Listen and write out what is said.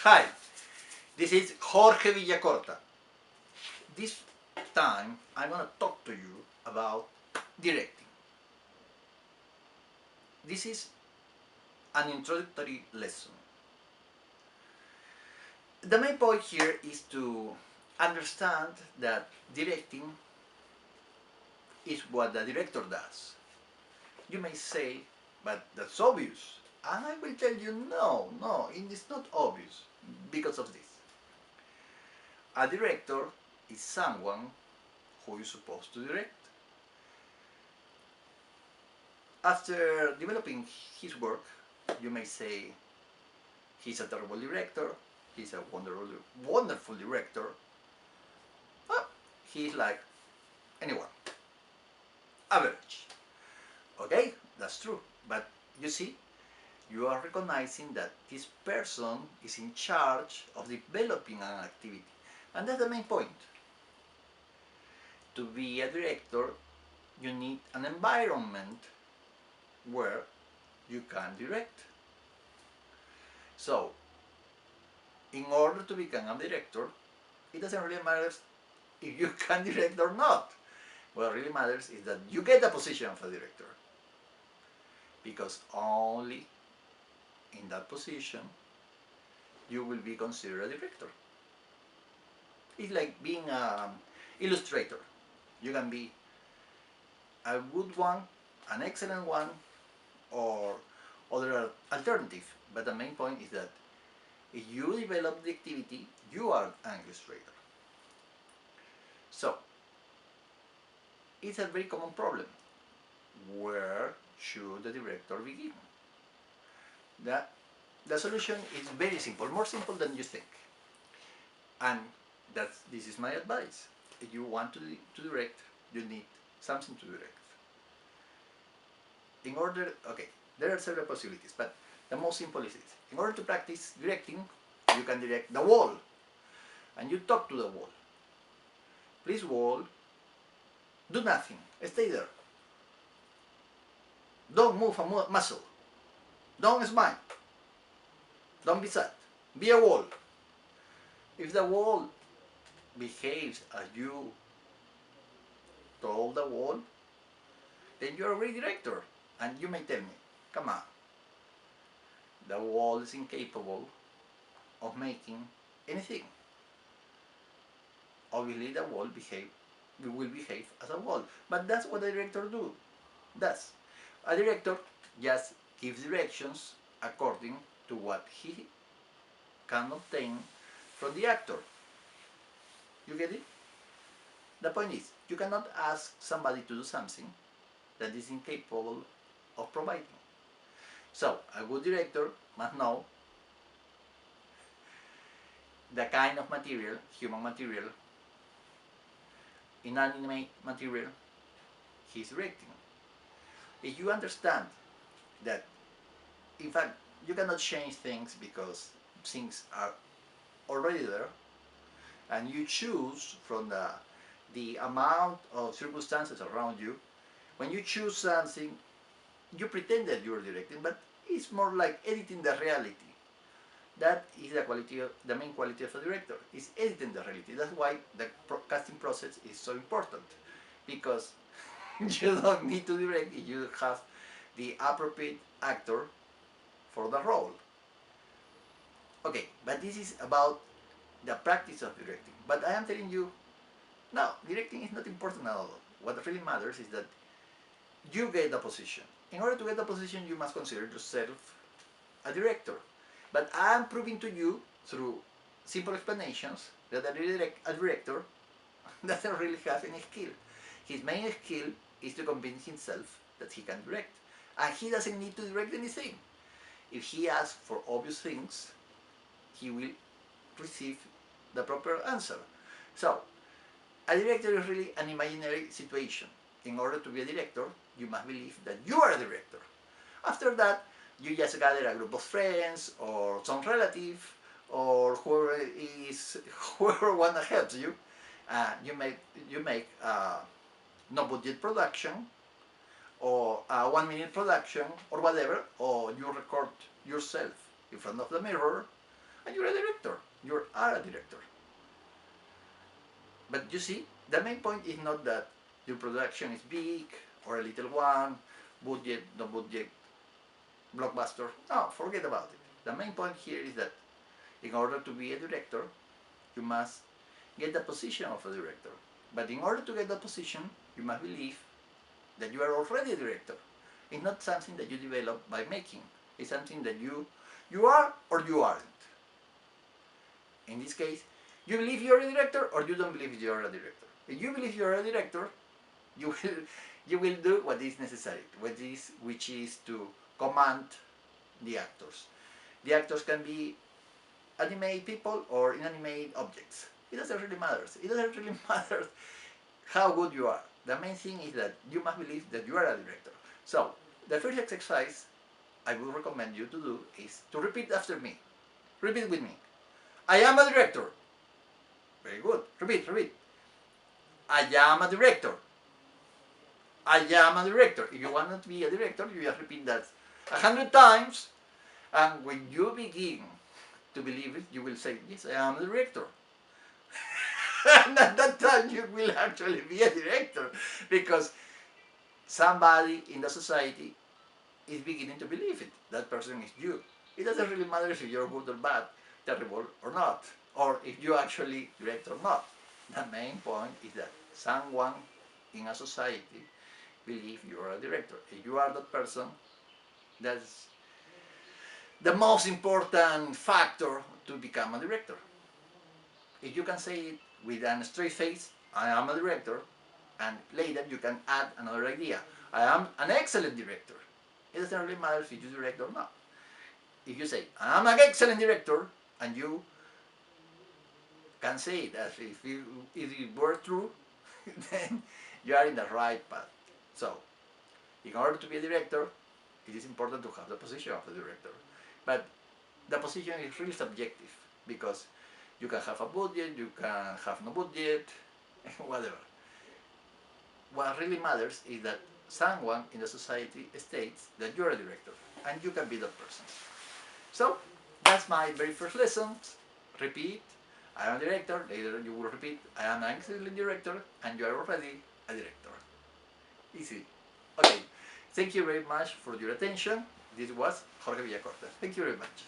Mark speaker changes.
Speaker 1: Hi, this is Jorge Villacorta. This time I'm going to talk to you about directing. This is an introductory lesson. The main point here is to understand that directing is what the director does. You may say, but that's obvious. And I will tell you, no, it is not obvious because of this. A director is someone who is supposed to direct. After developing his work, you may say he's a terrible director, he's a wonderful director. Well, he's like anyone, average. Okay, that's true, but you see, you are recognizing that this person is in charge of developing an activity, and that's the main point. To be a director, you need an environment where you can direct. So, in order to become a director, it doesn't really matter if you can direct or not. What really matters is that you get the position of a director, because only in that position you will be considered a director. It's like being an illustrator. You can be a good one, an excellent one, or other alternative. But the main point is that if you develop the activity, you are an illustrator. So, it's a very common problem. Where should the director begin? The solution is very simple, more simple than you think. And this is my advice. If you want to direct, you need something to direct. There are several possibilities, but the most simple is this. In order to practice directing, you can direct the wall, and you talk to the wall. Please, wall, do nothing, stay there. Don't move a muscle. Don't smile. Don't be sad. Be a wall. If the wall behaves as you told the wall, then you're a great director. And you may tell me, come on, the wall is incapable of making anything. Obviously the wall will behave as a wall. But that's what the director does. A director just gives directions according to what he can obtain from the actor. You get it? The point is, you cannot ask somebody to do something that is incapable of providing. So, a good director must know the kind of material, human material, inanimate material, he's directing. If you understand that, in fact, you cannot change things because things are already there, and you choose from the amount of circumstances around you, when you choose something, you pretend that you're directing, but it's more like editing the reality. That is the main quality of a director, is editing the reality. That's why the casting process is so important, because you don't need to direct if you have the appropriate actor for the role. Okay, but this is about the practice of directing. But I am telling you, no, directing is not important at all. What really matters is that you get the position. In order to get the position, you must consider yourself a director. But I am proving to you, through simple explanations, that a director doesn't really have any skill. His main skill is to convince himself that he can direct. And he doesn't need to direct anything. If he asks for obvious things, he will receive the proper answer. So, a director is really an imaginary situation. In order to be a director, you must believe that you are a director. After that, you just gather a group of friends, or some relative, or whoever wanna help you. You make no budget production, or a 1-minute production, or whatever, or you record yourself in front of the mirror, and you're a director. You are a director. But you see, the main point is not that your production is big or a little one, budget, no budget, blockbuster. No, forget about it. The main point here is that in order to be a director, you must get the position of a director. But in order to get the position, you must believe that you are already a director. It's not something that you develop by making. It's something that you are or you aren't. In this case, you believe you're a director or you don't believe you're a director. If you believe you're a director, you will do what is necessary, which is to command the actors. The actors can be animate people or inanimate objects. It doesn't really matter. It doesn't really matter how good you are. The main thing is that you must believe that you are a director. So, the first exercise I would recommend you to do is to repeat after me. Repeat with me. I am a director. Very good. Repeat, repeat. I am a director. I am a director. If you want to be a director, you just repeat that 100 times, and when you begin to believe it, you will say, yes, I am a director. And at that time, you will actually be a director, because somebody in the society is beginning to believe it. That person is you. It doesn't really matter if you're good or bad, terrible or not, or if you actually direct or not. The main point is that someone in a society believes you are a director. If you are that person, that's the most important factor to become a director. If you can say it with a straight face, I am a director, and later you can add another idea. I am an excellent director. It doesn't really matter if you direct or not. If you say, I am an excellent director, and you can say it as if it were true, then you are in the right path. So, in order to be a director, it is important to have the position of the director. But the position is really subjective, because you can have a budget, you can have no budget, whatever. What really matters is that someone in the society states that you're a director, and you can be that person. So, that's my very first lesson. Repeat, I am a director. Later you will repeat, I am an excellent director, and you are already a director. Easy. Okay, thank you very much for your attention. This was Jorge Villacorta. Thank you very much.